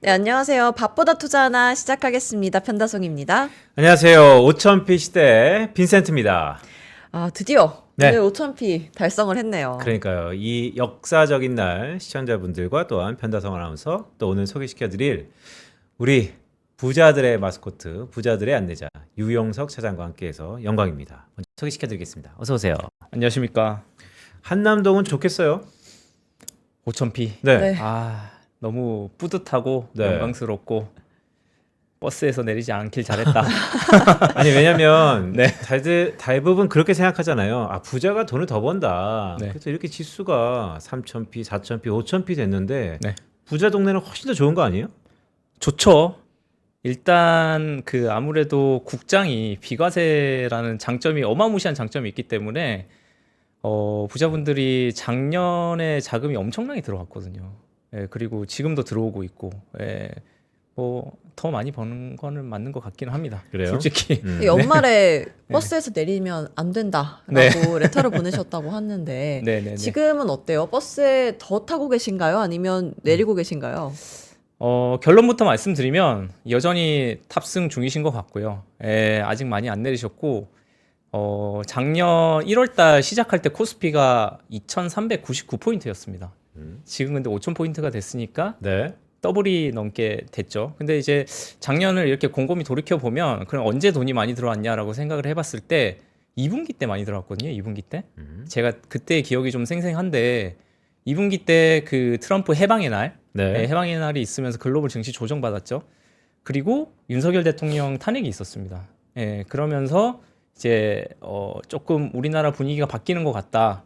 네, 안녕하세요. 밥보다 투자하나 시작하겠습니다. 편다송입니다. 안녕하세요. 5000피 시대 빈센트입니다. 아, 드디어 네. 오늘 5000피 달성을 했네요. 그러니까요. 이 역사적인 날 시청자분들과 또한 편다성 아나운서 또 오늘 소개시켜드릴 우리 부자들의 마스코트, 부자들의 안내자 유영석 차장과 함께해서 영광입니다. 먼저 소개시켜드리겠습니다. 어서 오세요. 안녕하십니까. 한남동은 좋겠어요. 5000피. 네. 네. 너무 뿌듯하고 네. 영광스럽고 버스에서 내리지 않길 잘했다. 아니 왜냐면 네. 대부분 그렇게 생각하잖아요. 아 부자가 돈을 더 번다. 네. 그래서 이렇게 지수가 3000피, 4000피, 5000피 됐는데 네. 부자 동네는 훨씬 더 좋은 거 아니에요? 좋죠. 일단 아무래도 국장이 비과세라는 장점이 어마무시한 장점이 있기 때문에 부자분들이 작년에 자금이 엄청나게 들어왔거든요. 예, 그리고 지금도 들어오고 있고, 예, 뭐 더 많이 버는 거는 맞는 것 같기는 합니다. 그래요? 솔직히. 연말에 버스에서 내리면 안 된다라고 네. 레터를 보내셨다고 하는데 네네네. 지금은 어때요? 버스에 더 타고 계신가요? 아니면 내리고 계신가요? 결론부터 말씀드리면 여전히 탑승 중이신 것 같고요. 아직 많이 안 내리셨고, 작년 1월달 시작할 때 코스피가 2,399포인트였습니다. 지금 근데 5,000포인트가 됐으니까 네. 더블이 넘게 됐죠. 근데 이제 작년을 이렇게 곰곰이 돌이켜 보면 그럼 언제 돈이 많이 들어왔냐라고 생각을 해봤을 때 2분기 때 많이 들어왔거든요. 2분기 때. 제가 그때 기억이 좀 생생한데 2분기 때 그 트럼프 해방의 날, 네. 해방의 날이 있으면서 글로벌 증시 조정받았죠. 그리고 윤석열 대통령 탄핵이 있었습니다. 그러면서 이제 조금 우리나라 분위기가 바뀌는 것 같다.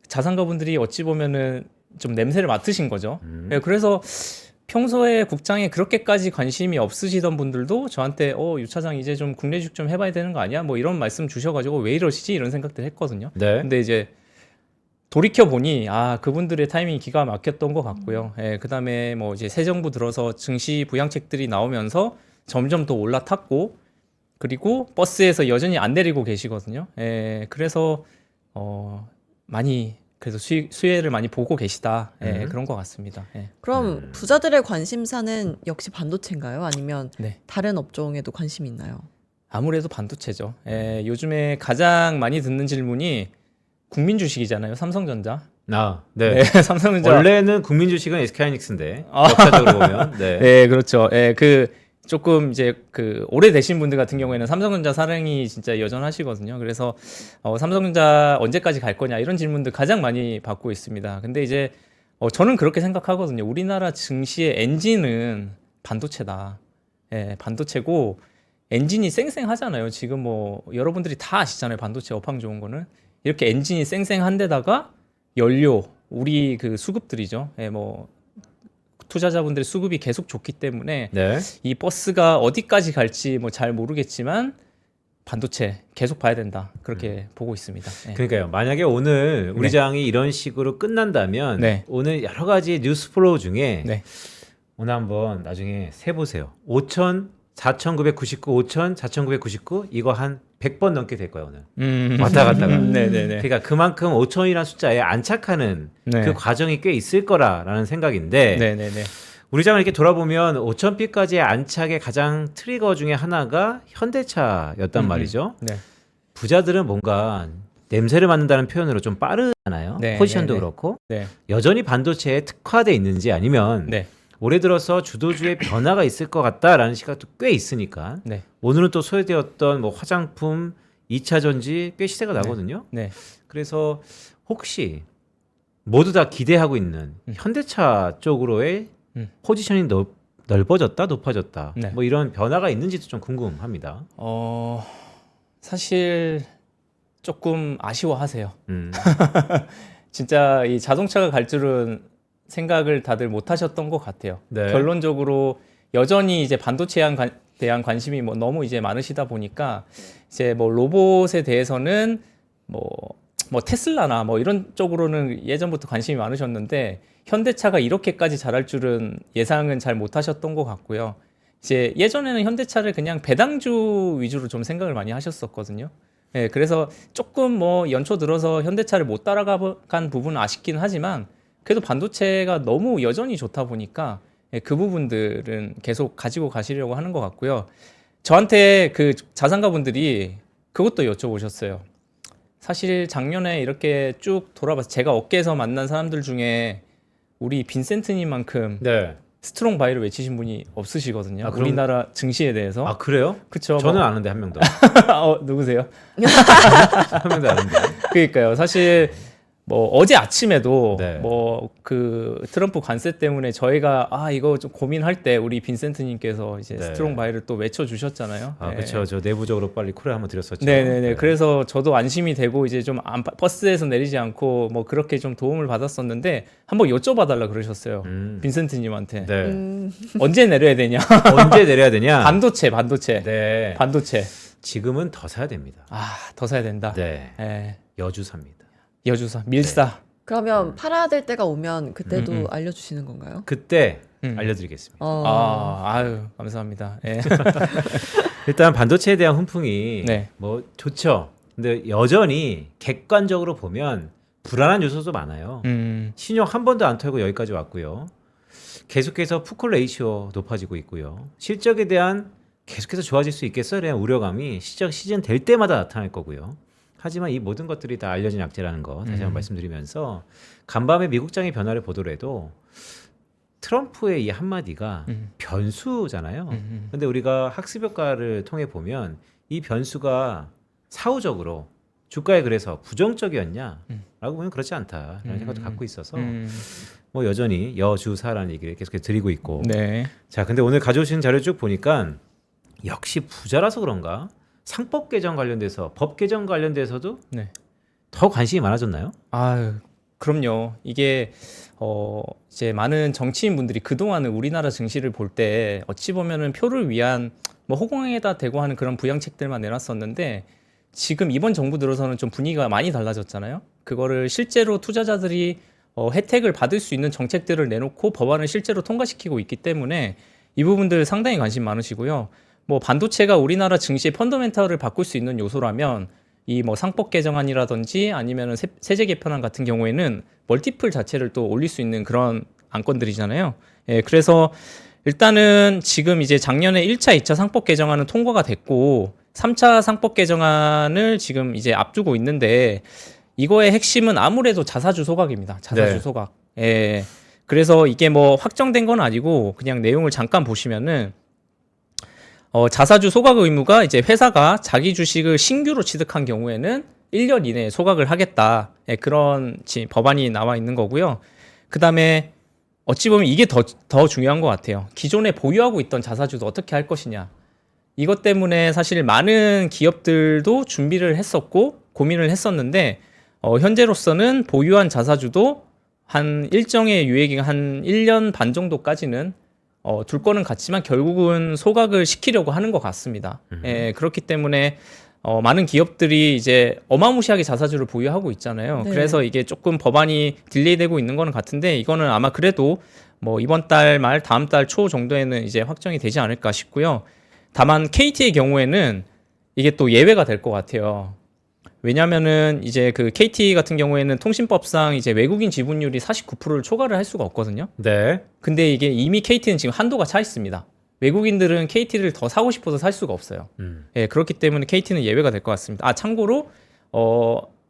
자산가분들이 어찌 보면은 좀 냄새를 맡으신 거죠. 그래서 평소에 국장에 그렇게까지 관심이 없으시던 분들도 저한테 유 차장 이제 좀 국내 주식 좀 해봐야 되는 거 아니야? 뭐 이런 말씀 주셔가지고 왜 이러시지? 이런 생각들 했거든요. 네. 근데 이제 돌이켜 보니 그분들의 타이밍이 기가 막혔던 것 같고요. 그다음에 뭐 이제 새 정부 들어서 증시 부양책들이 나오면서 점점 더 올라탔고 그리고 버스에서 여전히 안 내리고 계시거든요. 그래서 많이 그래서 수혜를 많이 보고 계시다. 그런 것 같습니다. 그럼 부자들의 관심사는 역시 반도체인가요? 아니면 네. 다른 업종에도 관심이 있나요? 아무래도 반도체죠. 요즘에 가장 많이 듣는 질문이 국민 주식이잖아요. 삼성전자. 네. 네, 삼성전자. 원래는 국민 주식은 SK하이닉스인데 아. 역사적으로 보면. 네. 네, 그렇죠. 조금 이제 오래되신 분들 같은 경우에는 삼성전자 사랑이 진짜 여전하시거든요. 그래서 삼성전자 언제까지 갈 거냐 이런 질문들 가장 많이 받고 있습니다. 근데 이제 저는 그렇게 생각하거든요. 우리나라 증시의 엔진은 반도체다. 반도체고 엔진이 쌩쌩하잖아요. 지금 뭐 여러분들이 다 아시잖아요. 반도체 업황 좋은 거는 이렇게 엔진이 쌩쌩한데다가 연료, 우리 수급들이죠. 뭐 투자자분들의 수급이 계속 좋기 때문에 네. 이 버스가 어디까지 갈지 뭐 잘 모르겠지만 반도체 계속 봐야 된다. 그렇게 보고 있습니다. 그러니까요. 만약에 오늘 우리 네. 장이 이런 식으로 끝난다면 네. 오늘 여러 가지 뉴스 플로우 중에 네. 오늘 한번 나중에 세 보세요. 5천, 4,999, 5천, 4,999 이거 한 100번 넘게 될 거예요, 오늘. 왔다 갔다가. 네네네. 그러니까 그만큼 5천이라는 숫자에 안착하는 네. 그 과정이 꽤 있을 거라라는 생각인데 네네네. 우리 장을 이렇게 돌아보면 5,000피까지의 안착의 가장 트리거 중에 하나가 현대차였단 말이죠. 네. 부자들은 뭔가 냄새를 맡는다는 표현으로 좀 빠르잖아요. 네, 포지션도 네, 네. 그렇고 네. 여전히 반도체에 특화돼 있는지 아니면 네. 올해 들어서 주도주의 변화가 있을 것 같다라는 시각도 꽤 있으니까 네. 오늘은 또 소외되었던 뭐 화장품, 2차 전지 꽤 시세가 나거든요. 네. 그래서 혹시 모두 다 기대하고 있는 현대차 쪽으로의 포지션이 넓어졌다, 높아졌다, 네. 뭐 이런 변화가 있는지도 좀 궁금합니다. 사실 조금 아쉬워하세요. 음. 진짜 이 자동차가 갈 줄은 생각을 다들 못 하셨던 것 같아요. 네. 결론적으로 여전히 이제 반도체에 대한 관심이 뭐 너무 이제 많으시다 보니까 이제 뭐 로봇에 대해서는 뭐 테슬라나 뭐 이런 쪽으로는 예전부터 관심이 많으셨는데 현대차가 이렇게까지 잘할 줄은 예상은 잘 못 하셨던 것 같고요. 이제 예전에는 현대차를 그냥 배당주 위주로 좀 생각을 많이 하셨었거든요. 그래서 조금 뭐 연초 들어서 현대차를 못 따라간 부분은 아쉽긴 하지만 그래도 반도체가 너무 여전히 좋다 보니까 예, 그 부분들은 계속 가지고 가시려고 하는 것 같고요. 저한테 그 자산가 분들이 그것도 여쭤보셨어요. 사실 작년에 이렇게 쭉 돌아봐서 제가 업계에서 만난 사람들 중에 우리 빈센트님만큼 네. 스트롱 바이를 외치신 분이 없으시거든요. 아, 그럼- 우리나라 증시에 대해서. 아 그래요? 그쵸. 저는 아는데 한 명도. 누구세요? 한 명도 아는데. 그러니까요. 사실 뭐 어제 아침에도 네. 뭐 그 트럼프 관세 때문에 저희가 이거 좀 고민할 때 우리 빈센트님께서 이제 네. 스트롱 바이를 또 외쳐주셨잖아요. 아 네. 그렇죠. 저 내부적으로 빨리 콜을 한번 드렸었죠. 네네네. 그래서 저도 안심이 되고 이제 좀 버스에서 내리지 않고 뭐 그렇게 좀 도움을 받았었는데 한번 여쭤봐달라 그러셨어요. 빈센트님한테 네. 언제 내려야 되냐? 언제 내려야 되냐? 반도체. 네. 반도체. 지금은 더 사야 됩니다. 더 사야 된다. 네. 예. 여주 삽니다. 여주사, 밀사. 그러면 팔아야 될 때가 오면 그때도 알려주시는 건가요? 그때 음. 알려드리겠습니다. 아유, 감사합니다. 예. 일단 반도체에 대한 훈풍이 네. 뭐 좋죠. 근데 여전히 객관적으로 보면 불안한 요소도 많아요. 신용 한 번도 안 털고 여기까지 왔고요. 계속해서 푸콜 레이시오 높아지고 있고요. 실적에 대한 계속해서 좋아질 수 있겠어에 대한 우려감이 시작 시즌 될 때마다 나타날 거고요. 하지만 이 모든 것들이 다 알려진 약재라는 거 다시 한번 말씀드리면서 간밤에 미국장의 변화를 보더라도 트럼프의 이 한마디가 변수잖아요. 근데 우리가 학습효과를 통해 보면 이 변수가 사후적으로 주가에 그래서 부정적이었냐라고 보면 그렇지 않다라는 생각도 갖고 있어서 뭐 여전히 여주사라는 얘기를 계속해서 드리고 있고. 네. 자, 근데 오늘 가져오신 자료 쭉 보니까 역시 부자라서 그런가 상법 개정 관련돼서 법 개정 관련돼서도 네. 더 관심이 많아졌나요? 아유, 그럼요. 이게 이제 많은 정치인 분들이 그동안은 우리나라 증시를 볼 때 어찌 보면은 표를 위한 뭐 호강에다 대고 하는 그런 부양책들만 내놨었는데 지금 이번 정부 들어서는 좀 분위기가 많이 달라졌잖아요. 그거를 실제로 투자자들이 혜택을 받을 수 있는 정책들을 내놓고 법안을 실제로 통과시키고 있기 때문에 이 부분들 상당히 관심 많으시고요. 뭐 반도체가 우리나라 증시의 펀더멘탈을 바꿀 수 있는 요소라면 이 뭐 상법 개정안이라든지 아니면은 세제 개편안 같은 경우에는 멀티플 자체를 또 올릴 수 있는 그런 안건들이잖아요. 예, 그래서 일단은 지금 이제 작년에 1차, 2차 상법 개정안은 통과가 됐고 3차 상법 개정안을 지금 이제 앞두고 있는데 이거의 핵심은 아무래도 자사주 소각입니다. 자사주 네. 소각. 예. 그래서 이게 뭐 확정된 건 아니고 그냥 내용을 잠깐 보시면은 자사주 소각 의무가 이제 회사가 자기 주식을 신규로 취득한 경우에는 1년 이내에 소각을 하겠다. 예, 그런 법안이 나와 있는 거고요. 그 다음에 어찌 보면 이게 더 중요한 것 같아요. 기존에 보유하고 있던 자사주도 어떻게 할 것이냐. 이것 때문에 사실 많은 기업들도 준비를 했었고 고민을 했었는데 현재로서는 보유한 자사주도 한 일정의 유예기간 한 1년 반 정도까지는 둘 거는 같지만 결국은 소각을 시키려고 하는 것 같습니다. 예, 그렇기 때문에 많은 기업들이 이제 어마무시하게 자사주를 보유하고 있잖아요. 네. 그래서 이게 조금 법안이 딜레이되고 있는 거는 같은데 이거는 아마 그래도 뭐 이번 달 말 다음 달 초 정도에는 이제 확정이 되지 않을까 싶고요. 다만 KT의 경우에는 이게 또 예외가 될 것 같아요. 왜냐면은 이제 그 KT 같은 경우에는 통신법상 이제 외국인 지분율이 49%를 초과를 할 수가 없거든요. 네. 근데 이게 이미 KT는 지금 한도가 차 있습니다. 외국인들은 KT를 더 사고 싶어서 살 수가 없어요. 예, 그렇기 때문에 KT는 예외가 될 것 같습니다. 참고로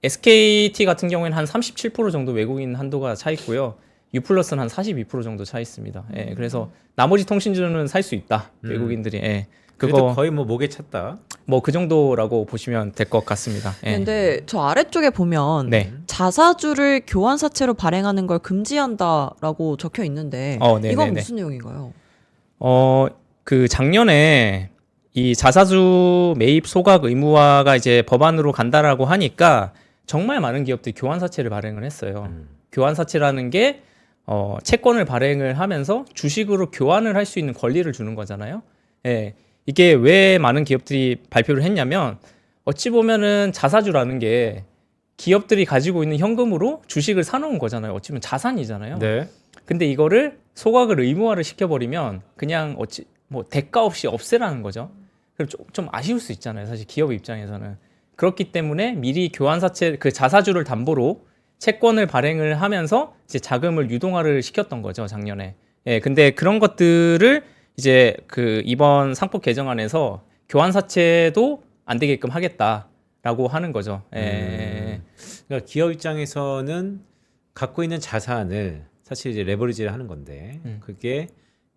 SKT 같은 경우에는 한 37% 정도 외국인 한도가 차 있고요. U+는 한 42% 정도 차 있습니다. 예, 그래서 나머지 통신주는 살 수 있다. 외국인들이. 예. 그래도 그거 거의 뭐 목에 찼다. 뭐 그 정도라고 보시면 될 것 같습니다. 예. 근데 저 아래쪽에 보면 네. 자사주를 교환사채로 발행하는 걸 금지한다라고 적혀 있는데 네네네. 이건 무슨 내용인가요? 그 작년에 이 자사주 매입 소각 의무화가 이제 법안으로 간다라고 하니까 정말 많은 기업들이 교환사채를 발행을 했어요. 교환사채라는 게 채권을 발행을 하면서 주식으로 교환을 할 수 있는 권리를 주는 거잖아요. 예. 이게 왜 많은 기업들이 발표를 했냐면 어찌 보면은 자사주라는 게 기업들이 가지고 있는 현금으로 주식을 사놓은 거잖아요. 어찌 보면 자산이잖아요. 네. 근데 이거를 소각을 의무화를 시켜버리면 그냥 뭐 대가 없이 없애라는 거죠. 그럼 좀 아쉬울 수 있잖아요. 사실 기업 입장에서는. 그렇기 때문에 미리 교환사채 그 자사주를 담보로 채권을 발행을 하면서 이제 자금을 유동화를 시켰던 거죠, 작년에. 예, 근데 그런 것들을 이제 그 이번 상법 개정안에서 교환사채도 안 되게끔 하겠다라고 하는 거죠. 예. 그러니까 기업 입장에서는 갖고 있는 자산을 사실 이제 레버리지를 하는 건데 그게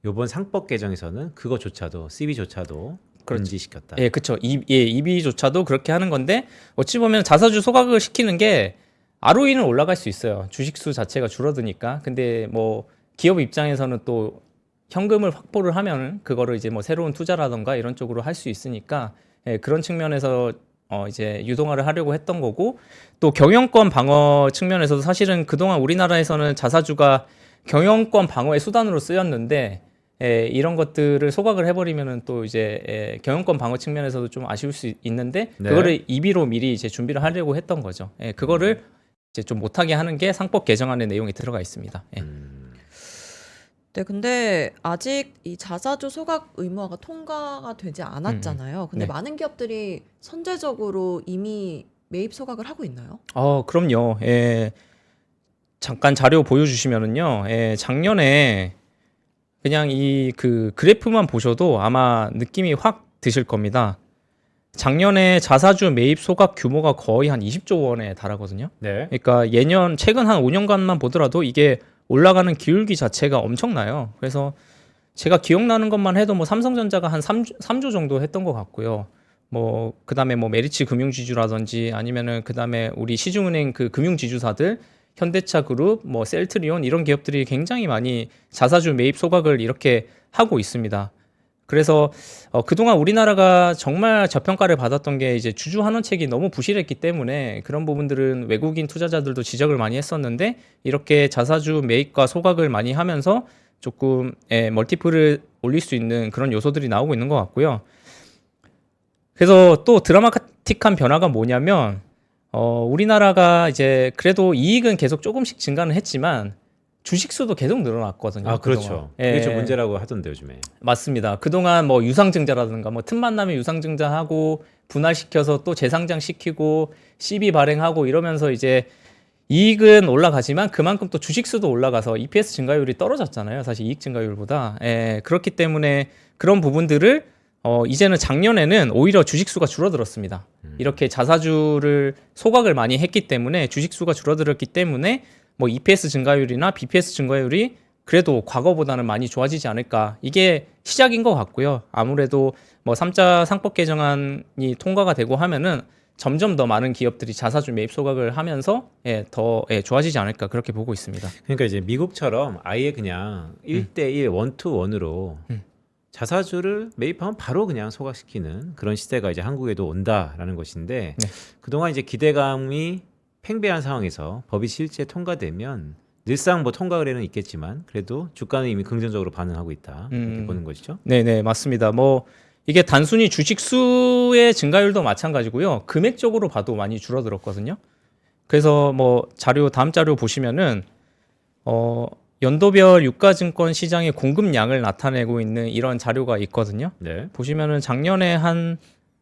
요번 상법 개정에서는 그거조차도 CB조차도 그렇죠. 금지시켰다. 예, 그렇죠. EB조차도 그렇게 하는 건데 어찌 보면 자사주 소각을 시키는 게 ROE는 올라갈 수 있어요. 주식수 자체가 줄어드니까. 근데 뭐 기업 입장에서는 또 현금을 확보를 하면 그거를 이제 뭐 새로운 투자라던가 이런 쪽으로 할 수 있으니까 예, 그런 측면에서 이제 유동화를 하려고 했던 거고 또 경영권 방어 측면에서도 사실은 그동안 우리나라에서는 자사주가 경영권 방어의 수단으로 쓰였는데 이런 것들을 소각을 해버리면은 또 이제 경영권 방어 측면에서도 좀 아쉬울 수 있는데 네. 그거를 EB로 미리 이제 준비를 하려고 했던 거죠. 그거를 이제 좀 못하게 하는 게 상법 개정안의 내용이 들어가 있습니다. 네, 근데 아직 이 자사주 소각 의무화가 통과가 되지 않았잖아요. 근데 네. 많은 기업들이 선제적으로 이미 매입 소각을 하고 있나요? 그럼요. 잠깐 자료 보여주시면은요. 작년에 그냥 이 그 그래프만 보셔도 아마 느낌이 확 드실 겁니다. 작년에 자사주 매입 소각 규모가 거의 한 20조 원에 달하거든요. 네. 그러니까 예년 최근 한 5년간만 보더라도 이게 올라가는 기울기 자체가 엄청나요. 그래서 제가 기억나는 것만 해도 뭐 삼성전자가 한 3조 정도 했던 것 같고요. 뭐 그다음에 뭐 메리츠 금융지주라든지 아니면은 그다음에 우리 시중은행 그 금융지주사들 현대차 그룹, 뭐 셀트리온 이런 기업들이 굉장히 많이 자사주 매입 소각을 이렇게 하고 있습니다. 그래서 그동안 우리나라가 정말 저평가를 받았던 게 이제 주주 환원책이 너무 부실했기 때문에 그런 부분들은 외국인 투자자들도 지적을 많이 했었는데 이렇게 자사주 매입과 소각을 많이 하면서 조금 멀티플을 올릴 수 있는 그런 요소들이 나오고 있는 것 같고요. 그래서 또 드라마틱한 변화가 뭐냐면 우리나라가 이제 그래도 이익은 계속 조금씩 증가는 했지만 주식수도 계속 늘어났거든요. 아, 그렇죠. 그게 좀 문제라고 하던데 요즘에. 맞습니다. 그동안 뭐 유상증자라든가 뭐 틈만 나면 유상증자하고 분할시켜서 또 재상장시키고 CB 발행하고 이러면서 이제 이익은 올라가지만 그만큼 또 주식수도 올라가서 EPS 증가율이 떨어졌잖아요. 사실 이익 증가율보다. 그렇기 때문에 그런 부분들을 이제는 작년에는 오히려 주식수가 줄어들었습니다. 이렇게 자사주를 소각을 많이 했기 때문에 주식수가 줄어들었기 때문에 뭐 EPS 증가율이나 BPS 증가율이 그래도 과거보다는 많이 좋아지지 않을까. 이게 시작인 것 같고요. 아무래도 뭐 3자 상법 개정안이 통과가 되고 하면은 점점 더 많은 기업들이 자사주 매입 소각을 하면서 더 좋아지지 않을까 그렇게 보고 있습니다. 그러니까 이제 미국처럼 아예 그냥 1대1 원투원으로 자사주를 매입하면 바로 그냥 소각시키는 그런 시대가 이제 한국에도 온다라는 것인데 네. 그동안 이제 기대감이 팽배한 상황에서 법이 실제 통과되면 늘상 뭐 통과 의례는 있겠지만 그래도 주가는 이미 긍정적으로 반응하고 있다 이렇게 보는 것이죠. 네네 맞습니다. 뭐 이게 단순히 주식수의 증가율도 마찬가지고요. 금액적으로 봐도 많이 줄어들었거든요. 그래서 뭐 다음 자료 보시면은 연도별 유가증권 시장의 공급량을 나타내고 있는 이런 자료가 있거든요. 네. 보시면은 작년에 한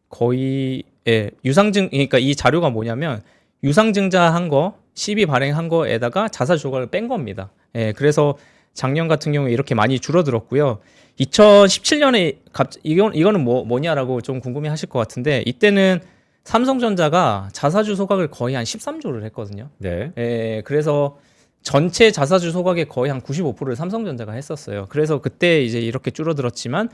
거의 그러니까 이 자료가 뭐냐면 유상증자한 거, CB 발행한 거에다가 자사 조각을 뺀 겁니다. 그래서 작년 같은 경우에 이렇게 많이 줄어들었고요. 2017년에 이거는 뭐냐라고 좀 궁금해하실 것 같은데 이때는 삼성전자가 자사주 소각을 거의 한 13조를 했거든요. 네. 그래서 전체 자사주 소각의 거의 한 95%를 삼성전자가 했었어요. 그래서 그때 이제 이렇게 줄어들었지만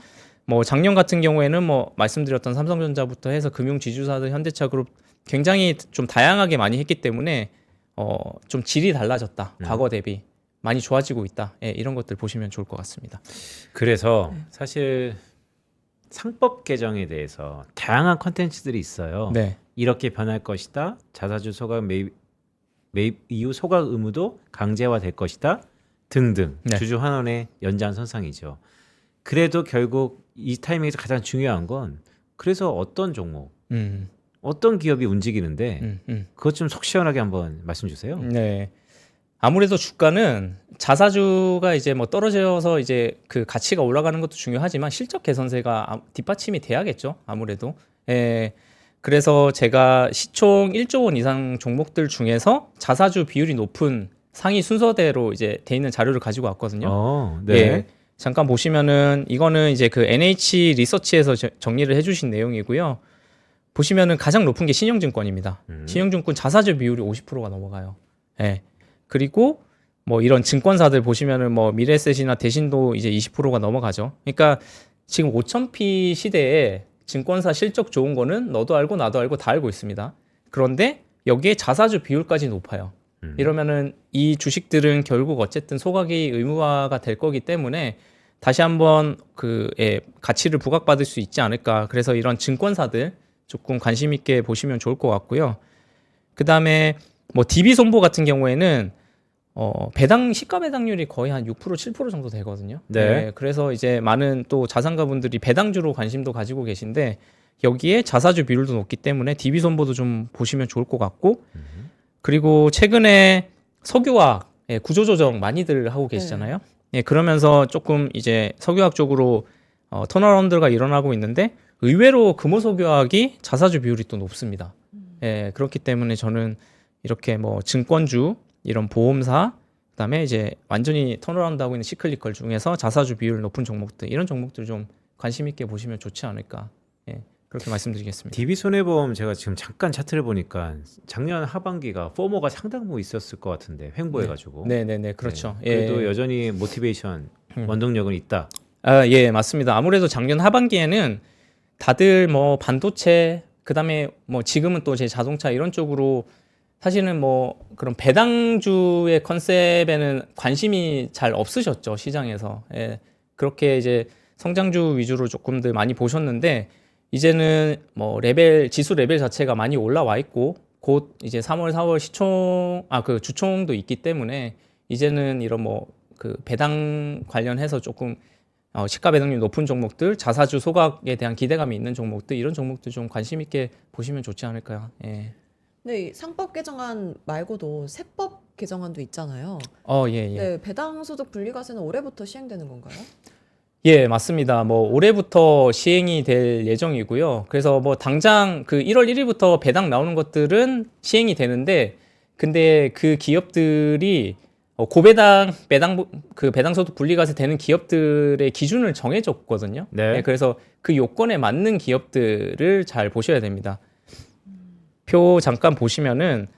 뭐 작년 같은 경우에는 뭐 말씀드렸던 삼성전자부터 해서 금융지주사들 현대차 그룹 굉장히 좀 다양하게 많이 했기 때문에 좀 질이 달라졌다. 과거 대비 많이 좋아지고 있다. 이런 것들 보시면 좋을 것 같습니다. 그래서 사실 상법 개정에 대해서 다양한 컨텐츠들이 있어요. 네. 이렇게 변할 것이다. 자사주 소각 매입 이후 소각 의무도 강제화될 것이다. 등등 네. 주주 환원의 연장선상이죠. 그래도 결국 이 타이밍에서 가장 중요한 건 그래서 어떤 종목, 어떤 기업이 움직이는데 그것 좀 속 시원하게 한번 말씀 주세요. 네. 아무래도 주가는 자사주가 이제 뭐 떨어져서 이제 그 가치가 올라가는 것도 중요하지만 실적 개선세가 뒷받침이 돼야겠죠. 아무래도. 그래서 제가 시총 1조 원 이상 종목들 중에서 자사주 비율이 높은 상위 순서대로 이제 돼 있는 자료를 가지고 왔거든요. 네. 예, 잠깐 보시면은 이거는 이제 그 NH 리서치에서 정리를 해주신 내용이고요. 보시면은 가장 높은 게 신영증권입니다. 신영증권 자사주 비율이 50%가 넘어가요. 예. 그리고 뭐 이런 증권사들 보시면은 뭐 미래에셋이나 대신도 이제 20%가 넘어가죠. 그러니까 지금 5000P 시대에 증권사 실적 좋은 거는 너도 알고 나도 알고 다 알고 있습니다. 그런데 여기에 자사주 비율까지 높아요. 이러면은 이 주식들은 결국 어쨌든 소각이 의무화가 될 거기 때문에 다시 한번 가치를 부각받을 수 있지 않을까. 그래서 이런 증권사들 조금 관심 있게 보시면 좋을 것 같고요. 그 다음에 뭐 DB 손보 같은 경우에는 시가 배당률이 거의 한 6% 7% 정도 되거든요. 네. 그래서 이제 많은 또 자산가분들이 배당주로 관심도 가지고 계신데 여기에 자사주 비율도 높기 때문에 DB 손보도 좀 보시면 좋을 것 같고 그리고 최근에 석유화학 구조조정 많이들 하고 계시잖아요. 그러면서 조금 이제 석유화학 쪽으로 턴어라운드가 일어나고 있는데 의외로 금호석유화학이 자사주 비율이 또 높습니다. 그렇기 때문에 저는 이렇게 뭐 증권주 이런 보험사 그다음에 이제 완전히 턴어라운드 하고 있는 시클리컬 중에서 자사주 비율 높은 종목들 이런 종목들 좀 관심 있게 보시면 좋지 않을까 그렇게 말씀드리겠습니다. DB손해보험 제가 지금 잠깐 차트를 보니까 작년 하반기가 포머가 상당 부 있었을 것 같은데 횡보해가지고 네네네 그렇죠. 그래도 여전히 모티베이션 원동력은 있다. 예 맞습니다. 아무래도 작년 하반기에는 다들 뭐 반도체 그다음에 뭐 지금은 또 제 자동차 이런 쪽으로 사실은 뭐 그런 배당주의 컨셉에는 관심이 잘 없으셨죠 시장에서. 그렇게 이제 성장주 위주로 조금들 많이 보셨는데 이제는 뭐 지수 레벨 자체가 많이 올라와 있고 곧 이제 3월 4월 주총도 있기 때문에 이제는 이런 뭐 그 배당 관련해서 조금 시가 배당률 높은 종목들, 자사주 소각에 대한 기대감이 있는 종목들 이런 종목들 좀 관심 있게 보시면 좋지 않을까요? 근데 이 상법 개정안 말고도 세법 개정안도 있잖아요. 예. 네, 배당소득 분리과세는 올해부터 시행되는 건가요? 예, 맞습니다. 뭐 올해부터 시행이 될 예정이고요. 그래서 뭐 당장 그 1월 1일부터 배당 나오는 것들은 시행이 되는데 근데 그 기업들이 배당소득 분리과세 되는 기업들의 기준을 정해줬거든요. 네. 그래서 그 요건에 맞는 기업들을 잘 보셔야 됩니다. 표 잠깐 보시면은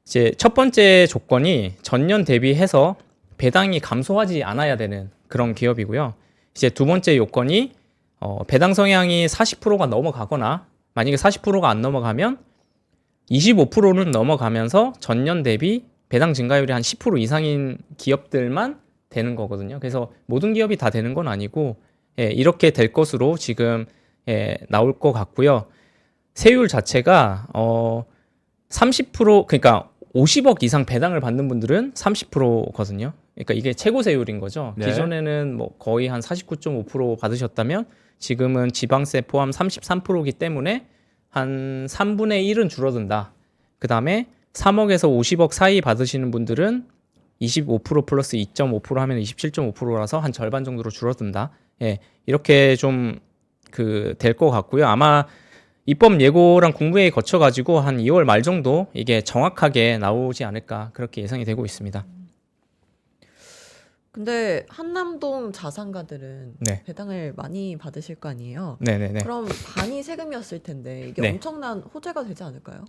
이제 첫 번째 조건이 전년 대비해서 배당이 감소하지 않아야 되는 그런 기업이고요. 이제 두 번째 요건이 배당 성향이 40%가 넘어가거나 만약에 40%가 안 넘어가면 25%는 넘어가면서 전년 대비 배당 증가율이 한 10% 이상인 기업들만 되는 거거든요. 그래서 모든 기업이 다 되는 건 아니고 이렇게 될 것으로 지금 나올 것 같고요. 세율 자체가 30% 그러니까 50억 이상 배당을 받는 분들은 30%거든요. 그러니까 이게 최고 세율인 거죠. 네. 기존에는 뭐 거의 한 49.5% 받으셨다면 지금은 지방세 포함 33%이기 때문에 한 3분의 1은 줄어든다. 그 다음에 3억에서 50억 사이 받으시는 분들은 25% 플러스 2.5% 하면 27.5%라서 한 절반 정도로 줄어든다. 이렇게 좀 될 것 같고요. 아마 입법 예고랑 국무회의 거쳐가지고 한 2월 말 정도 이게 정확하게 나오지 않을까 그렇게 예상이 되고 있습니다. 근데 한남동 자산가들은 네. 배당을 많이 받으실 거 아니에요? 네네네. 그럼 반이 세금이었을 텐데 이게 네. 엄청난 호재가 되지 않을까요?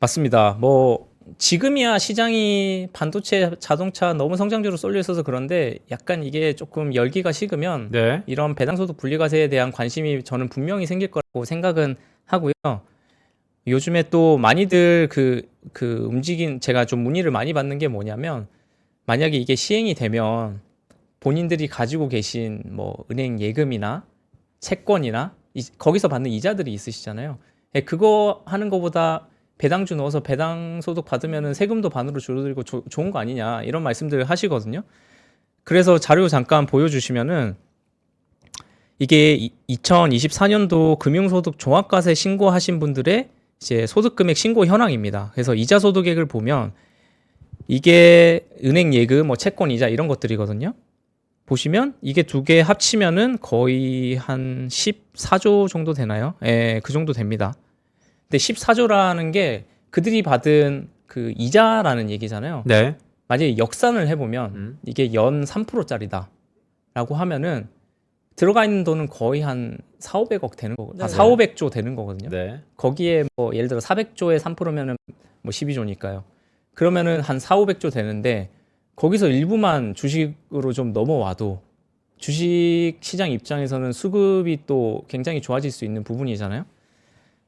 맞습니다. 뭐 지금이야 시장이 반도체, 자동차 너무 성장주로 쏠려 있어서 그런데 약간 이게 조금 열기가 식으면 네. 이런 배당소득 분리과세에 대한 관심이 저는 분명히 생길 거라고 생각은 하고요. 요즘에 또 많이들 제가 좀 문의를 많이 받는 게 뭐냐면 만약에 이게 시행이 되면 본인들이 가지고 계신 뭐 은행 예금이나 채권이나 거기서 받는 이자들이 있으시잖아요. 그거 하는 거보다 배당주 넣어서 배당소득 받으면 세금도 반으로 줄어들고 좋은 거 아니냐 이런 말씀들을 하시거든요. 그래서 자료 잠깐 보여주시면은 이게 2024년도 금융소득 종합과세 신고하신 분들의 이제 소득금액 신고 현황입니다. 그래서 이자 소득액을 보면 이게 은행 예금, 뭐 채권 이자 이런 것들이거든요. 보시면 이게 두 개 합치면은 거의 한 14조 정도 되나요? 그 정도 됩니다. 근데 14조라는 게 그들이 받은 그 이자라는 얘기잖아요. 네. 만약에 역산을 해보면 이게 연 3%짜리다라고 하면은 들어가 있는 돈은 거의 한 4, 500억 되는 거거든요. 네. 4, 500조 되는 거거든요. 네. 거기에 뭐 예를 들어 400조에 3%면은 뭐 12조니까요. 그러면은 한 4, 500조 되는데 거기서 일부만 주식으로 좀 넘어와도 주식 시장 입장에서는 수급이 또 굉장히 좋아질 수 있는 부분이잖아요.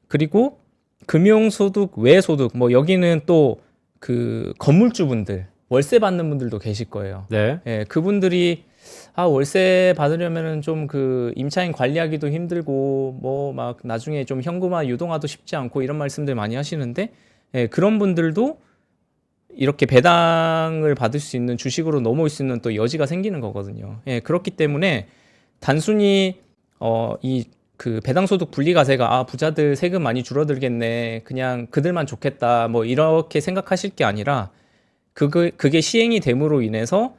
그리고 금융소득, 외소득, 뭐 여기는 또 그 건물주분들, 월세 받는 분들도 계실 거예요. 네. 예, 그분들이 월세 받으려면은 좀 그 임차인 관리하기도 힘들고 뭐 막 나중에 좀 현금화 유동화도 쉽지 않고 이런 말씀들 많이 하시는데 예, 그런 분들도 이렇게 배당을 받을 수 있는 주식으로 넘어올 수 있는 또 여지가 생기는 거거든요. 예, 그렇기 때문에 단순히 이 그 배당소득 분리과세가 부자들 세금 많이 줄어들겠네, 그냥 그들만 좋겠다, 뭐 이렇게 생각하실 게 아니라 그게 시행이 됨으로 인해서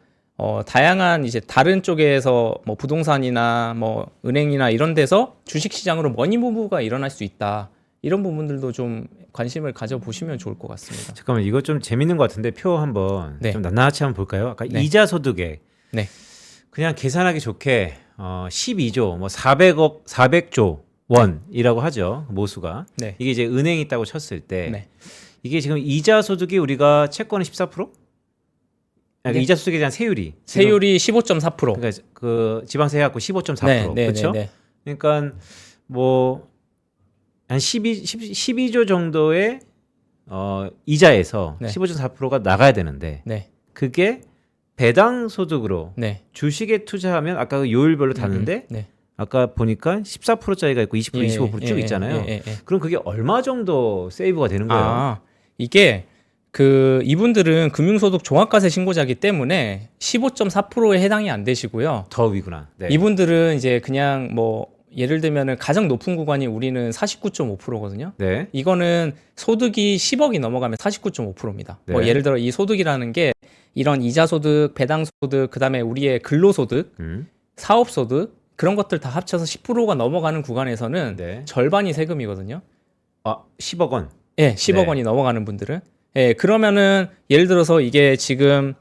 다양한 이제 다른 쪽에서 뭐 부동산이나 뭐 은행이나 이런 데서 주식 시장으로 머니무브가 일어날 수 있다. 이런 부분들도 좀 관심을 가져보시면 좋을 것 같습니다. 잠깐만, 이거 좀 재밌는 것 같은데 표 한번 네. 좀 낱낱이 한번 볼까요? 아까 네. 이자 소득액. 네. 그냥 계산하기 좋게 12조, 뭐 400조 원이라고 하죠. 모수가. 네. 이게 이제 은행이 있다고 쳤을 때 네. 이게 지금 이자 소득이 우리가 채권의 14%? 아니, 네. 이자 소득에 대한 세율이 세율이 15.4%. 그러니까 그 지방세 해갖고 15.4%. 네, 그렇죠? 네. 그러니까 뭐 한 12조 정도의 이자에서 네. 15.4%가 나가야 되는데 네. 그게 배당 소득으로 네. 주식에 투자하면 아까 그 요율별로 탔는데 네. 아까 보니까 14%짜리가 있고 20%, 예, 25%쭉 예, 있잖아요. 예. 그럼 그게 얼마 정도 세이브가 되는 거예요? 이게 이분들은 금융소득 종합과세 신고자이기 때문에 15.4%에 해당이 안 되시고요. 더 위구나. 네. 이분들은 이제 그냥 뭐 예를 들면은 가장 높은 구간이 우리는 49.5%거든요. 네. 이거는 소득이 10억이 넘어가면 49.5%입니다. 네. 뭐 예를 들어 이 소득이라는 게 이런 이자 소득, 배당 소득, 그다음에 우리의 근로 소득, 사업 소득 그런 것들 다 합쳐서 10%가 넘어가는 구간에서는 네. 절반이 세금이거든요. 10억 원. 예, 10억 네. 원이 넘어가는 분들은. 예, 그러면은 예를 들어서 이게 지금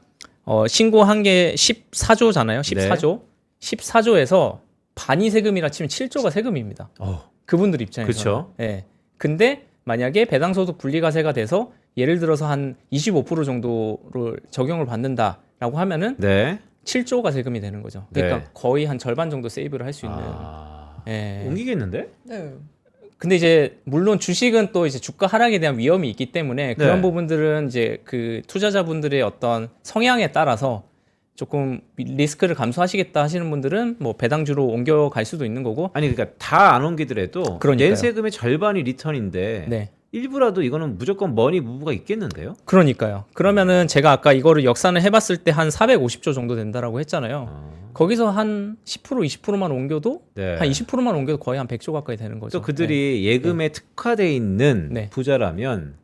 신고한 게 14조잖아요. 14조. 14조에서 반이 세금이라 치면 7조가 세금입니다. 그분들 입장에서. 그렇죠. 예. 근데 만약에 배당소득 분리과세가 돼서 예를 들어서 한 25% 정도를 적용을 받는다라고 하면은 네. 7조가 세금이 되는 거죠. 그러니까 네. 거의 한 절반 정도 세이브를 할 수 있는. 예. 옮기겠는데? 네. 근데 이제 물론 주식은 또 이제 주가 하락에 대한 위험이 있기 때문에 그런 네. 부분들은 이제 그 투자자분들의 어떤 성향에 따라서 조금 리스크를 감수하시겠다 하시는 분들은 뭐 배당주로 옮겨갈 수도 있는 거고. 아니 그러니까 다 안 옮기더라도 그러니까요. 낸 세금의 절반이 리턴인데 네. 일부라도 이거는 무조건 머니 무브가 있겠는데요? 그러니까요. 그러면은 제가 아까 이거를 역산을 해봤을 때 한 450조 정도 된다라고 했잖아요. 거기서 한 10%, 20%만 옮겨도 네. 한 20%만 옮겨도 거의 한 100조 가까이 되는 거죠. 또 그들이 예금에 특화돼 있는 네. 부자라면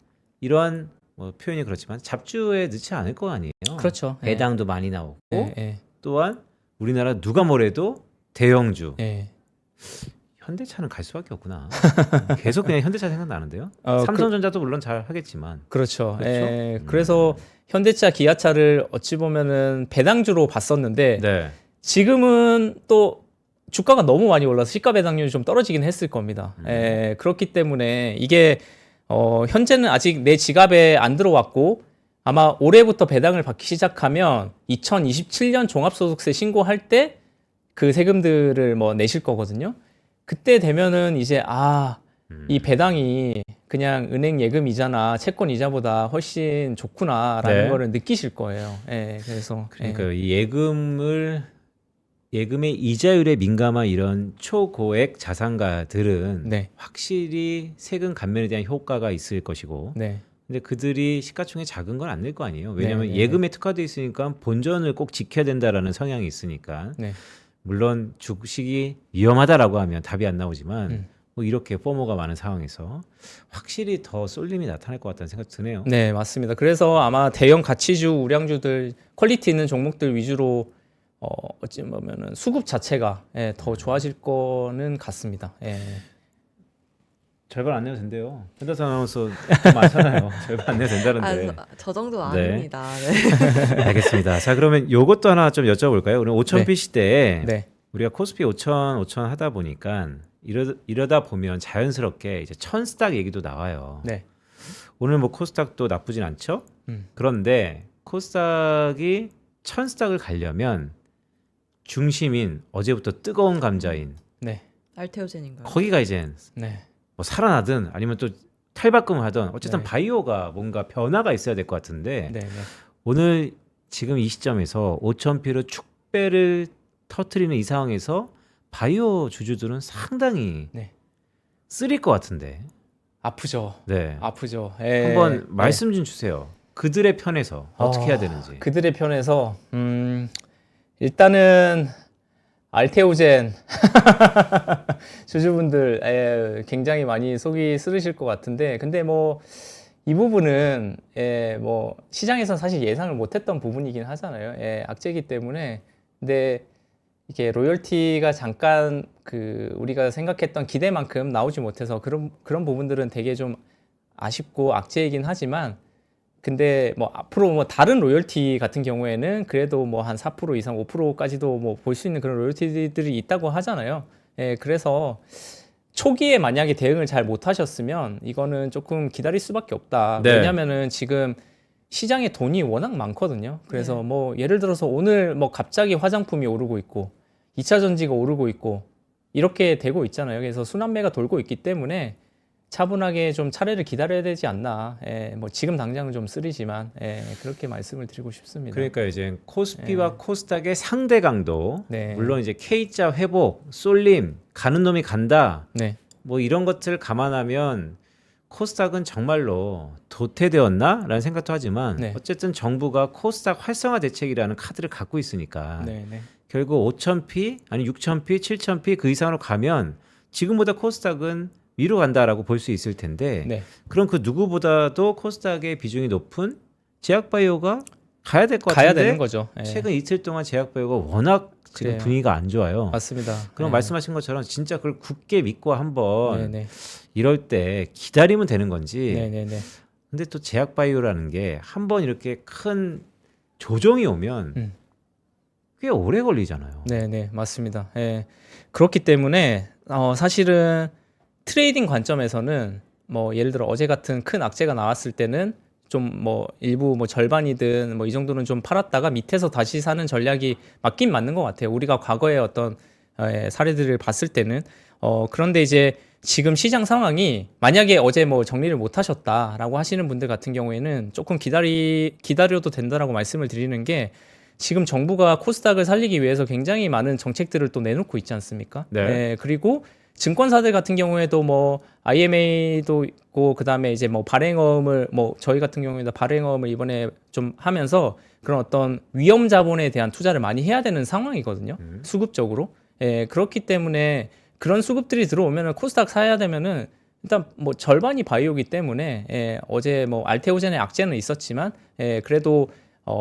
이러한 뭐 표현이 그렇지만 잡주에 넣지 않을 거 아니에요. 그렇죠. 배당도 많이 나오고 예. 또한 우리나라 누가 뭐래도 대형주. 예. 현대차는 갈 수밖에 없구나. 계속 그냥 현대차 생각나는데요. 삼성전자도 물론 잘 하겠지만. 그렇죠. 그렇죠? 예. 그래서 현대차, 기아차를 어찌 보면은 배당주로 봤었는데 네. 지금은 또 주가가 너무 많이 올라서 시가 배당률이 좀 떨어지긴 했을 겁니다. 예. 그렇기 때문에 이게 현재는 아직 내 지갑에 안 들어왔고 아마 올해부터 배당을 받기 시작하면 2027년 종합소득세 신고할 때 그 세금들을 뭐 내실 거거든요. 그때 되면은 이제 이 배당이 그냥 은행 예금 이자나 채권 이자보다 훨씬 좋구나라는 네. 거를 느끼실 거예요. 예, 그래서 그러니까 이 예금의 이자율에 민감한 이런 초고액 자산가들은 네, 확실히 세금 감면에 대한 효과가 있을 것이고 네, 근데 그들이 시가총액 작은 건 안 낼 거 아니에요. 왜냐하면 네, 네, 예금에 특화돼 있으니까 본전을 꼭 지켜야 된다라는 성향이 있으니까 네. 물론 주식이 위험하다라고 하면 답이 안 나오지만 뭐 이렇게 포모가 많은 상황에서 확실히 더 쏠림이 나타날 것 같다는 생각이 드네요. 네, 맞습니다. 그래서 아마 대형 가치주, 우량주들, 퀄리티 있는 종목들 위주로 어찌 보면은 수급 자체가 더 좋아질 거는 같습니다. 예. 절반 안 내도 된대요. 편다선 아나운서 돈 많잖아요. 절반 안 내도 된다는데. 저 정도 네. 아닙니다. 네. 알겠습니다. 자, 그러면 요것도 하나 좀 여쭤볼까요? 우리 5000p 시대에 네. 우리가 코스피 5000 하다 보니까 이러다 보면 자연스럽게 이제 1000스탁 얘기도 나와요. 네. 오늘 뭐 코스닥도 나쁘진 않죠? 그런데 코스닥이 1000스탁을 가려면 중심인 어제부터 뜨거운 감자인 네. 알테오젠인가요? 거기가 이제 네. 뭐 살아나든 아니면 또 탈바꿈을 하든 어쨌든 네. 바이오가 뭔가 변화가 있어야 될 것 같은데 네. 네. 오늘 지금 이 시점에서 5000p로 축배를 터트리는 이 상황에서 바이오 주주들은 상당히 네. 쓰릴 것 같은데. 아프죠. 네. 아프죠. 한번 말씀 좀 주세요. 그들의 편에서 어떻게 해야 되는지. 그들의 편에서 일단은 알테오젠 주주분들 굉장히 많이 속이 쓰리실 것 같은데, 근데 뭐 이 부분은 뭐 시장에서 사실 예상을 못했던 부분이긴 하잖아요. 악재이기 때문에. 근데 이게 로열티가 잠깐 그 우리가 생각했던 기대만큼 나오지 못해서 그런 부분들은 되게 좀 아쉽고 악재이긴 하지만, 근데 뭐 앞으로 뭐 다른 로열티 같은 경우에는 그래도 뭐 한 4% 이상 5%까지도 뭐 볼 수 있는 그런 로열티들이 있다고 하잖아요. 그래서 초기에 만약에 대응을 잘 못하셨으면 이거는 조금 기다릴 수밖에 없다. 네. 왜냐면은 지금 시장에 돈이 워낙 많거든요. 그래서 네. 뭐 예를 들어서 오늘 뭐 갑자기 화장품이 오르고 있고 2차 전지가 오르고 있고 이렇게 되고 있잖아요. 그래서 순환매가 돌고 있기 때문에 차분하게 좀 차례를 기다려야 되지 않나. 뭐 지금 당장은 좀 쓰리지만 그렇게 말씀을 드리고 싶습니다. 그러니까 이제 코스피와 코스닥의 상대 강도, 네. 물론 이제 K자 회복, 쏠림, 가는 놈이 간다, 네, 뭐 이런 것들을 감안하면 코스닥은 정말로 도태되었나라는 생각도 하지만 네. 어쨌든 정부가 코스닥 활성화 대책이라는 카드를 갖고 있으니까 네, 네, 결국 5000p 아니 6000p, 7000p 그 이상으로 가면 지금보다 코스닥은 위로 간다라고 볼 수 있을 텐데 네. 그럼 그 누구보다도 코스닥의 비중이 높은 제약바이오가 가야 될 것 가야 같은데 되는 거죠. 최근 이틀 동안 제약바이오가 워낙 지금 그래요. 분위기가 안 좋아요. 맞습니다. 그럼 말씀하신 것처럼 진짜 그걸 굳게 믿고 한번 네, 네, 이럴 때 기다리면 되는 건지. 네, 네, 네. 근데 또 제약바이오라는 게 한번 이렇게 큰 조정이 오면 꽤 오래 걸리잖아요. 네, 네, 맞습니다. 그렇기 때문에 사실은 트레이딩 관점에서는 뭐 예를 들어 어제 같은 큰 악재가 나왔을 때는 좀 뭐 일부 뭐 절반이든 뭐 이 정도는 좀 팔았다가 밑에서 다시 사는 전략이 맞긴 맞는 것 같아요. 우리가 과거에 어떤 사례들을 봤을 때는 그런데 이제 지금 시장 상황이 만약에 어제 뭐 정리를 못 하셨다라고 하시는 분들 같은 경우에는 조금 기다려도 된다라고 말씀을 드리는 게, 지금 정부가 코스닥을 살리기 위해서 굉장히 많은 정책들을 또 내놓고 있지 않습니까? 네. 그리고 증권사들 같은 경우에도 뭐 IMA도 있고 그다음에 이제 뭐 발행어음을 뭐 저희 같은 경우에도 발행어음을 이번에 좀 하면서 그런 어떤 위험 자본에 대한 투자를 많이 해야 되는 상황이거든요. 수급적으로. 그렇기 때문에 그런 수급들이 들어오면은 코스닥 사야 되면은 일단 뭐 절반이 바이오기 때문에 어제 뭐 알테오젠의 악재는 있었지만 그래도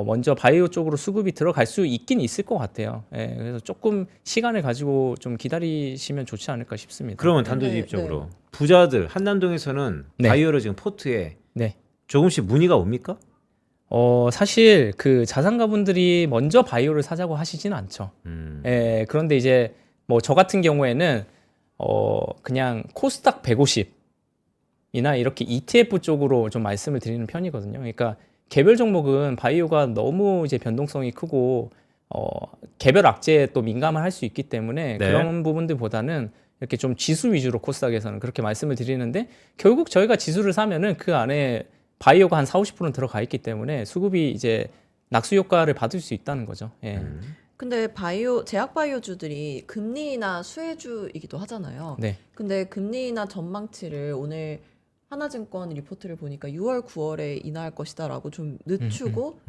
먼저 바이오 쪽으로 수급이 들어갈 수 있긴 있을 것 같아요. 그래서 조금 시간을 가지고 좀 기다리시면 좋지 않을까 싶습니다. 그러면 네, 단도직입적으로 네. 부자들 한남동에서는 네. 바이오로 지금 포트에 네. 조금씩 문의가 옵니까? 사실 그 자산가분들이 먼저 바이오를 사자고 하시진 않죠. 그런데 이제 뭐 저 같은 경우에는 그냥 코스닥 150이나 이렇게 ETF 쪽으로 좀 말씀을 드리는 편이거든요. 그러니까 개별 종목은 바이오가 너무 이제 변동성이 크고 개별 악재에 또 민감을 할 수 있기 때문에 네. 그런 부분들보다는 이렇게 좀 지수 위주로 코스닥에서는 그렇게 말씀을 드리는데, 결국 저희가 지수를 사면은 그 안에 바이오가 한 40~50%는 들어가 있기 때문에 수급이 이제 낙수 효과를 받을 수 있다는 거죠. 근데 제약 바이오주들이 금리나 수혜주이기도 하잖아요. 네. 근데 금리나 전망치를 오늘 하나증권 리포트를 보니까 6월, 9월에 인하할 것이다라고 좀 늦추고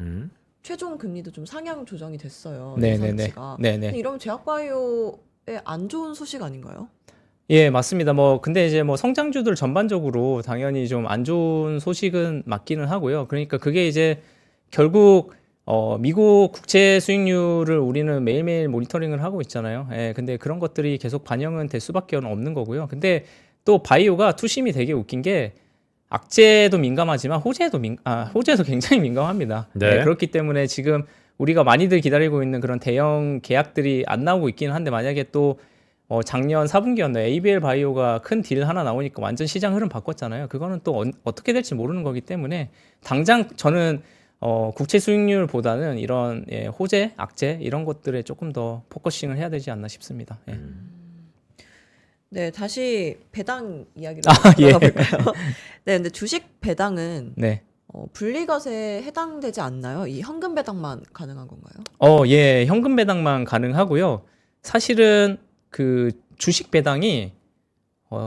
최종 금리도 좀 상향 조정이 됐어요. 예상치가. 네네. 근데 이러면 제약 바이오에 안 좋은 소식 아닌가요? 예, 맞습니다. 뭐 근데 이제 뭐 성장주들 전반적으로 당연히 좀 안 좋은 소식은 맞기는 하고요. 그러니까 그게 이제 결국 미국 국채 수익률을 우리는 매일매일 모니터링을 하고 있잖아요. 근데 그런 것들이 계속 반영은 될 수밖에 없는 거고요. 근데 또 바이오가 투심이 되게 웃긴 게 악재도 민감하지만 호재도 굉장히 민감합니다. 네. 그렇기 때문에 지금 우리가 많이들 기다리고 있는 그런 대형 계약들이 안 나오고 있기는 한데 만약에 또 작년 4분기였나요? ABL 바이오가 큰 딜 하나 나오니까 완전 시장 흐름 바꿨잖아요. 그거는 또 어떻게 될지 모르는 거기 때문에 당장 저는 국채 수익률보다는 이런 호재, 악재 이런 것들에 조금 더 포커싱을 해야 되지 않나 싶습니다. 예. 네, 다시 배당 이야기로 예. 들어가 볼까요? 네, 근데 주식 배당은 네. 분리과세에 해당되지 않나요? 이 현금 배당만 가능한 건가요? 예, 현금 배당만 가능하고요. 사실은 그 주식 배당이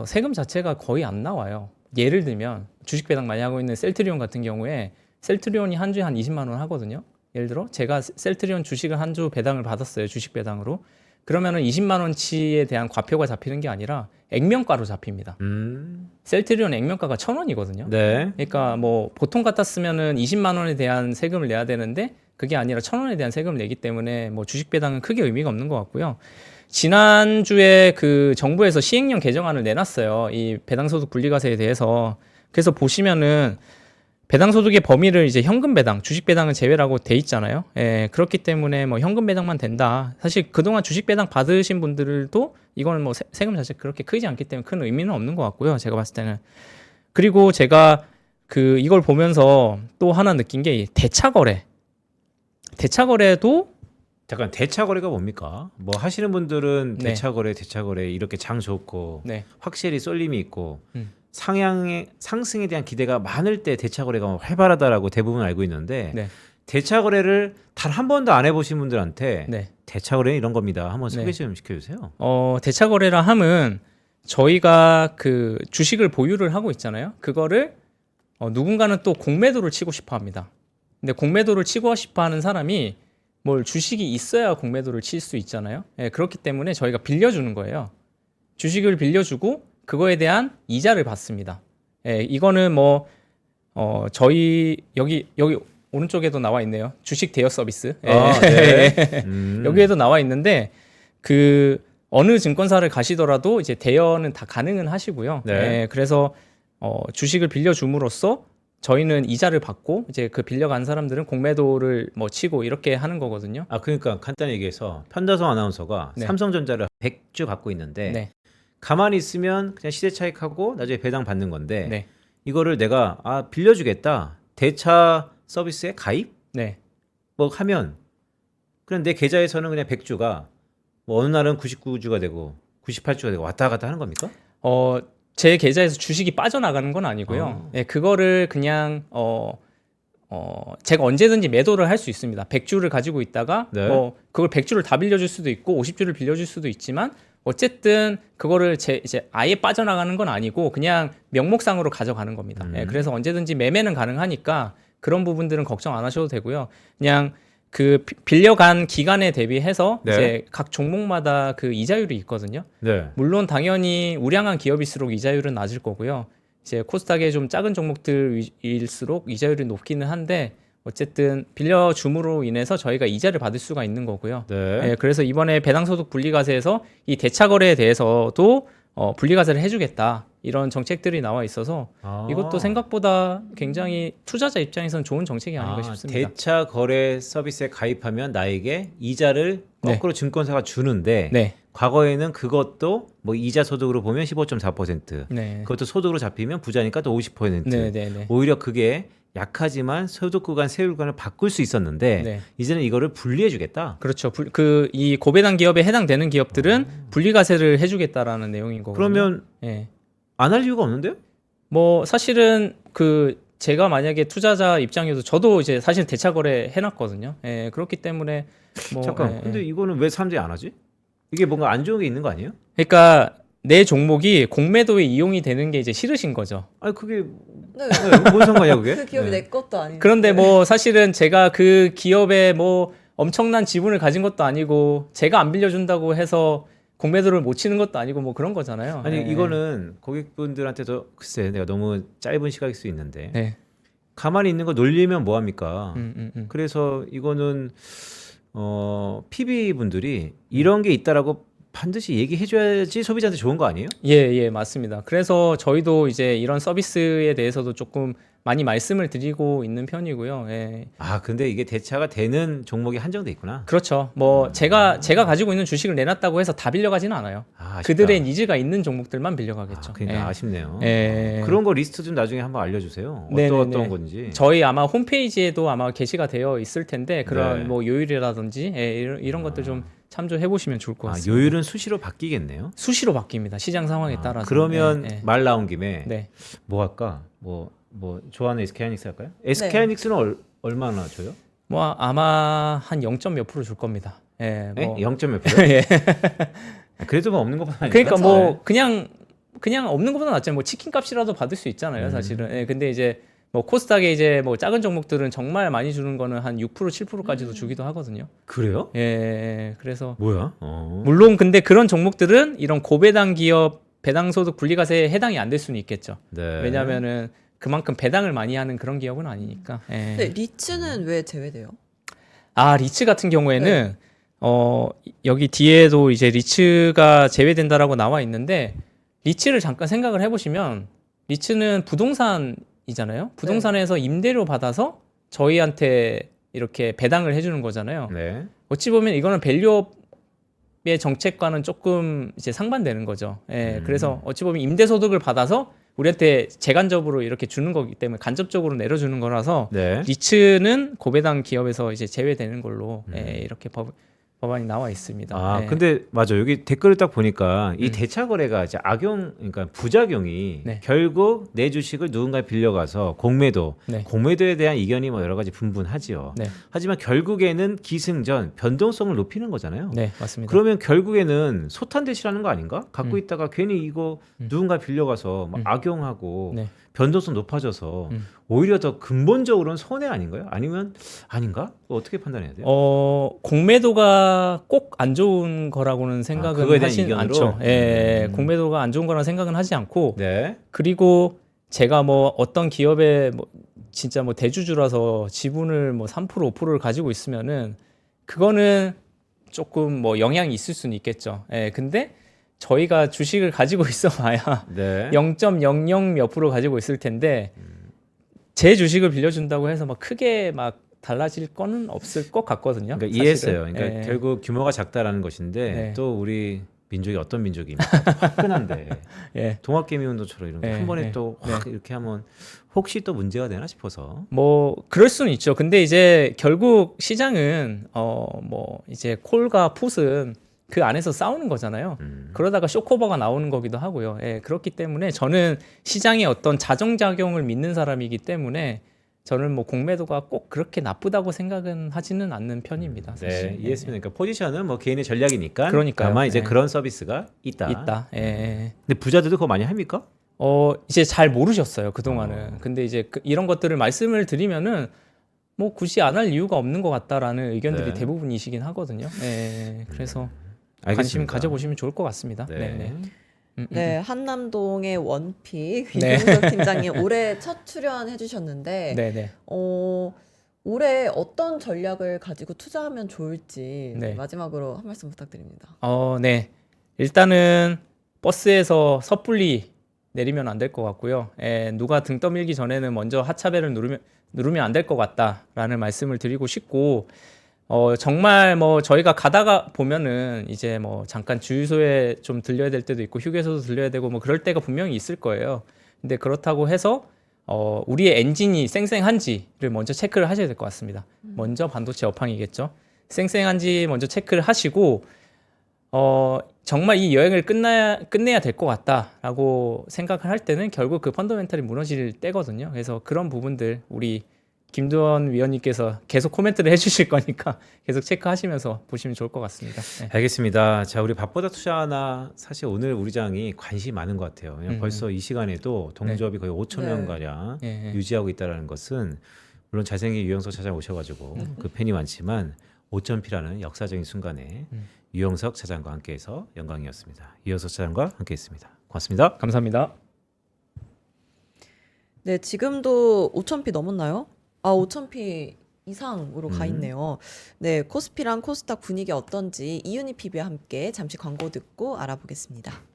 세금 자체가 거의 안 나와요. 예를 들면 주식 배당 많이 하고 있는 셀트리온 같은 경우에 셀트리온이 한 주에 한 20만 원 하거든요. 예를 들어 제가 셀트리온 주식을 한 주 배당을 받았어요. 주식 배당으로. 그러면은 20만 원치에 대한 과표가 잡히는 게 아니라 액면가로 잡힙니다. 셀트리온 액면가가 1,000원이거든요. 네. 그러니까 뭐 보통 같았으면은 20만 원에 대한 세금을 내야 되는데 그게 아니라 1,000원에 대한 세금을 내기 때문에 뭐 주식 배당은 크게 의미가 없는 것 같고요. 지난주에 그 정부에서 시행령 개정안을 내놨어요. 이 배당소득 분리과세에 대해서. 그래서 보시면은 배당소득의 범위를 이제 현금 배당, 주식 배당은 제외라고 돼 있잖아요. 예, 그렇기 때문에 뭐 현금 배당만 된다. 사실 그동안 주식 배당 받으신 분들도 이거는 뭐 세금 자체 그렇게 크지 않기 때문에 큰 의미는 없는 것 같고요. 제가 봤을 때는. 그리고 제가 그 이걸 보면서 또 하나 느낀 게 대차거래. 대차거래도 잠깐 대차거래가 뭡니까? 뭐 하시는 분들은 네. 대차거래 이렇게 장 좋고 네. 확실히 쏠림이 있고 음. 상승에 대한 기대가 많을 때 대차거래가 활발하다라고 대부분 알고 있는데 네. 대차거래를 단 한 번도 안 해보신 분들한테 네. 대차거래는 이런 겁니다. 한번 소개 네. 좀 시켜주세요. 대차거래라 함은 저희가 그 주식을 보유를 하고 있잖아요. 그거를 누군가는 또 공매도를 치고 싶어 합니다. 근데 공매도를 치고 싶어 하는 사람이 뭘 주식이 있어야 공매도를 칠 수 있잖아요. 예, 그렇기 때문에 저희가 빌려주는 거예요. 주식을 빌려주고 그거에 대한 이자를 받습니다. 예, 이거는 뭐 저희 여기 오른쪽에도 나와 있네요. 주식 대여 서비스. 예. 네. 여기에도 나와 있는데 그 어느 증권사를 가시더라도 이제 대여는 다 가능은 하시고요. 네. 예, 그래서 주식을 빌려줌으로써 저희는 이자를 받고 이제 그 빌려간 사람들은 공매도를 뭐 치고 이렇게 하는 거거든요. 그러니까 간단히 얘기해서 편다성 아나운서가 네. 삼성전자를 100주 갖고 있는데 네. 가만히 있으면 그냥 시세 차익하고 나중에 배당 받는 건데 네. 이거를 내가 빌려주겠다 대차 서비스에 가입 네. 뭐 하면 그냥 내 계좌에서는 그냥 100주가 뭐 어느 날은 99주가 되고 98주가 되고 왔다 갔다 하는 겁니까? 제 계좌에서 주식이 빠져나가는 건 아니고요. 네, 그거를 그냥 제가 언제든지 매도를 할 수 있습니다. 100주를 가지고 있다가 네. 그걸 100주를 다 빌려줄 수도 있고 50주를 빌려줄 수도 있지만 어쨌든 그거를 이제 아예 빠져나가는 건 아니고 그냥 명목상으로 가져가는 겁니다. 네, 그래서 언제든지 매매는 가능하니까 그런 부분들은 걱정 안 하셔도 되고요. 그냥 그 빌려간 기간에 대비해서 네. 이제 각 종목마다 그 이자율이 있거든요. 네. 물론 당연히 우량한 기업일수록 이자율은 낮을 거고요. 이제 코스닥의 좀 작은 종목들일수록 이자율이 높기는 한데 어쨌든 빌려줌으로 인해서 저희가 이자를 받을 수가 있는 거고요. 네. 예, 그래서 이번에 배당소득 분리과세에서 이 대차거래에 대해서도 분리과세를 해주겠다 이런 정책들이 나와 있어서 이것도 생각보다 굉장히 투자자 입장에서는 좋은 정책이 아닌가 싶습니다. 대차 거래 서비스에 가입하면 나에게 이자를 거꾸로 증권사가 주는데 네. 과거에는 그것도 뭐 이자 소득으로 보면 15.4%, 네. 그것도 소득으로 잡히면 부자니까 또 50%. 네. 오히려 그게 약하지만 소득 구간, 세율 구간을 바꿀 수 있었는데 네. 이제는 이거를 분리해 주겠다. 그렇죠. 이 고배당 기업에 해당되는 기업들은 분리과세를 해주겠다라는 내용인 거거든요. 그러면 예. 안 할 이유가 없는데요? 뭐 사실은 제가 만약에 투자자 입장이어도 저도 이제 사실 대차거래 해놨거든요. 예, 그렇기 때문에 뭐 잠깐. 근데 이거는 왜 사람들이 안 하지? 이게 뭔가 안 좋은 게 있는 거 아니에요? 그러니까 내 종목이 공매도에 이용이 되는 게 이제 싫으신 거죠. 아니 그게 네. 뭔 상관이야 그게? 그 기업이 네. 내 것도 아닌데. 그런데 뭐 사실은 제가 그 기업에 뭐 엄청난 지분을 가진 것도 아니고 제가 안 빌려준다고 해서 공매도를 못 치는 것도 아니고 뭐 그런 거잖아요. 아니 예. 이거는 고객분들한테도 글쎄 내가 너무 짧은 시각일 수 있는데 네. 가만히 있는 거 놀리면 뭐 합니까? 그래서 이거는 PB 분들이 이런 게 있다라고 반드시 얘기해줘야지 소비자한테 좋은 거 아니에요? 예, 맞습니다. 그래서 저희도 이제 이런 서비스에 대해서도 조금 많이 말씀을 드리고 있는 편이고요. 예. 아 근데 이게 대차가 되는 종목이 한정돼 있구나. 그렇죠. 뭐 제가 가지고 있는 주식을 내놨다고 해서 다 빌려가지는 않아요. 아, 아쉽다. 그들의 니즈가 있는 종목들만 빌려가겠죠. 그러니까 예. 아쉽네요. 예. 그런 거 리스트 좀 나중에 한번 알려주세요. 네네네. 어떤 건지. 저희 아마 홈페이지에도 아마 게시가 되어 있을 텐데 그런 네. 뭐 요일이라든지 예, 이런 것들 좀 참조해 보시면 좋을 것 같습니다. 요율은 수시로 바뀌겠네요. 수시로 바뀝니다. 시장 상황에 따라서. 그러면 예, 예. 말 나온 김에 네. 뭐 할까? 뭐 좋아하는 SK하이닉스 할까요? SK하이닉스는 얼마나 줘요? 뭐 아마 한 0점 몇 프로 줄 겁니다. 예, 뭐 0점 몇 프로? 예. 그래도 뭐 없는 것보다 그러니까 네. 뭐 그냥 없는 것보다 낫잖아요. 뭐 치킨 값이라도 받을 수 있잖아요, 음. 사실은. 예, 근데 이제 뭐 코스닥에 이제 뭐 작은 종목들은 정말 많이 주는 거는 한 6%, 7%까지도 주기도 하거든요. 그래요? 예, 그래서 뭐야? 물론 근데 그런 종목들은 이런 고배당 기업 배당소득 분리과세에 해당이 안 될 수는 있겠죠. 네. 왜냐하면은 그만큼 배당을 많이 하는 그런 기업은 아니니까. 예. 근데 리츠는 왜 제외돼요? 아, 리츠 같은 경우에는 여기 뒤에도 이제 리츠가 제외된다라고 나와 있는데 리츠를 잠깐 생각을 해보시면 리츠는 부동산이잖아요. 부동산에서 임대료 받아서 저희한테 이렇게 배당을 해주는 거잖아요. 네. 어찌 보면 이거는 밸류업의 정책과는 조금 이제 상반되는 거죠. 예, 그래서 어찌 보면 임대소득을 받아서 우리한테 재간접으로 이렇게 주는 거기 때문에 간접적으로 내려주는 거라서 네. 리츠는 고배당 기업에서 이제 제외되는 걸로 예, 이렇게 법안이 나와 있습니다. 아, 예. 근데 맞아. 여기 댓글을 딱 보니까 이 대차 거래가 이제 그러니까 부작용이 네. 결국 내 주식을 누군가에 빌려가서 공매도, 네. 공매도에 대한 이견이 뭐 여러 가지 분분하지요. 네, 하지만 결국에는 기승전, 변동성을 높이는 거잖아요. 네, 맞습니다. 그러면 결국에는 소탄대시라는 거 아닌가? 갖고 음. 있다가 괜히 이거 누군가 빌려가서 막 악용하고 네. 변동성 높아져서 음. 오히려 더 근본적으로는 손해 아닌가요? 아니면 아닌가? 그거 어떻게 판단해야 돼요? 공매도가 꼭 안 좋은 거라고는 생각은 그거에 대한 하진 이견으로? 않죠. 예, 공매도가 안 좋은 거라는 생각은 하지 않고 네. 그리고 제가 뭐 어떤 기업에 뭐 진짜 뭐 대주주라서 지분을 뭐 3% 5%를 가지고 있으면은 그거는 조금 뭐 영향이 있을 수는 있겠죠. 예, 근데 저희가 주식을 가지고 있어 봐야 네. 0.00 몇 프로 가지고 있을 텐데 제 주식을 빌려준다고 해서 막 크게 막 달라질 거는 없을 것 같거든요. 그러니까 사실은. 이해했어요. 그러니까 예. 결국 규모가 작다라는 것인데 네. 또 우리 민족이 어떤 민족입니까? 화끈한데 예. 동학개미운동처럼 이런 거 한 네, 번에 네, 또 확 이렇게 하면 혹시 또 문제가 되나 싶어서. 뭐 그럴 수는 있죠. 근데 이제 결국 시장은 뭐 이제 콜과 풋은 그 안에서 싸우는 거잖아요. 그러다가 쇼크오버가 나오는 거기도 하고요. 예, 그렇기 때문에 저는 시장의 어떤 자정작용을 믿는 사람이기 때문에 저는 뭐 공매도가 꼭 그렇게 나쁘다고 생각은 하지는 않는 편입니다. 사실. 네, 이해했습니다. 그러니까 포지션은 뭐 개인의 전략이니까. 그러니까요. 다만 이제 네. 그런 서비스가 있다. 있다. 예. 근데 부자들도 그거 많이 합니까? 이제 잘 모르셨어요 그동안은. 근데 이제 이런 것들을 말씀을 드리면은 뭐 굳이 안 할 이유가 없는 것 같다라는 의견들이 네. 대부분이시긴 하거든요. 예. 그래서 관심 알겠습니다. 가져보시면 좋을 것 같습니다. 네. 네. 네, 한남동의 원픽 네. 이종석 팀장님 올해 첫 출연해 주셨는데 네. 올해 어떤 전략을 가지고 투자하면 좋을지 네. 마지막으로 한 말씀 부탁드립니다. 네. 일단은 버스에서 섣불리 내리면 안 될 것 같고요. 누가 등 떠밀기 전에는 먼저 하차벨을 누르면 안 될 것 같다라는 말씀을 드리고 싶고, 정말 뭐 저희가 가다가 보면은 이제 뭐 잠깐 주유소에 좀 들려야 될 때도 있고 휴게소도 들려야 되고 뭐 그럴 때가 분명히 있을 거예요. 근데 그렇다고 해서 우리의 엔진이 쌩쌩한지를 먼저 체크를 하셔야 될 것 같습니다. 먼저 반도체 업황이겠죠. 쌩쌩한지 먼저 체크를 하시고 정말 이 여행을 끝내야 될 것 같다라고 생각을 할 때는 결국 그 펀더멘탈이 무너질 때거든요. 그래서 그런 부분들 우리 김두원 위원님께서 계속 코멘트를 해주실 거니까 계속 체크하시면서 보시면 좋을 것 같습니다. 네. 알겠습니다. 자, 우리 밥보다 투자하나 사실 오늘 우리 장이 관심이 많은 것 같아요. 그냥 벌써 이 시간에도 동조업이 거의 5천 명 가량 네. 유지하고 있다는 것은 물론 잘생긴 유영석 차장 오셔가지고 그 팬이 많지만 5,000피라는 역사적인 순간에 유영석 차장과 함께해서 영광이었습니다. 유영석 차장과 함께했습니다. 고맙습니다. 감사합니다. 네, 지금도 5,000피 넘었나요? 5,000피 이상으로 가 있네요. 네, 코스피랑 코스닥 분위기 어떤지 이유니 PB와 함께 잠시 광고 듣고 알아보겠습니다.